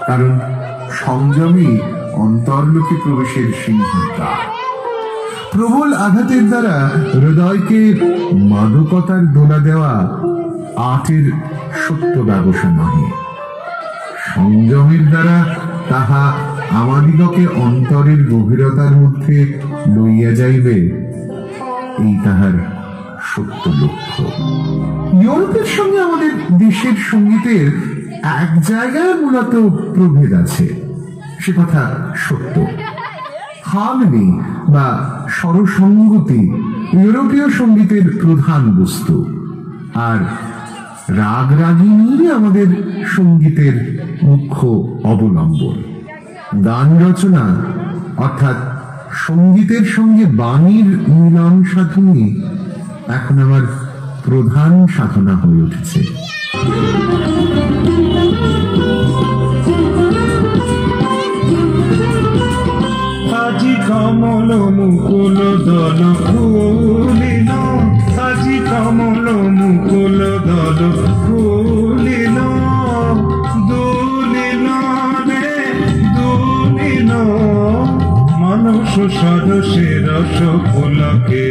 কারণ সংযমই অন্তর্লোকে প্রবেশের সিংহদ্বার। প্রবল আঘাতের দ্বারা হৃদয়কে মাদকতার দোলা দেওয়া আটের সত্য ব্যবসা নহে, সংযমের দ্বারা তাহা আমাদিগকে অন্তরের গভীরতার মধ্যে লইয়া যাইবে, এই তাহার সত্য লক্ষ্য। ইউরোপের সঙ্গে আমাদের দেশের সঙ্গীতের এক জায়গায় মূলত প্রভেদ আছে, সে কথা সত্য। হারমনি বা স্বরসঙ্গতি ইউরোপীয় সঙ্গীতের প্রধান বস্তু, আর রাগ রাগিনী আমাদের সঙ্গীতের মুখ্য অবলম্বন। গান রচনা অর্থাৎ সঙ্গীতের সঙ্গে বাণীর মিলন সাধনই এখন আমার প্রধান সাধনা হয়ে উঠেছে। আজি কমল মুকুল দল ফুলিল, আজি কমল মুকুল দল ফুলিল, দুলিল রে দুলিল, মানুষ সরসে রস ফুলকে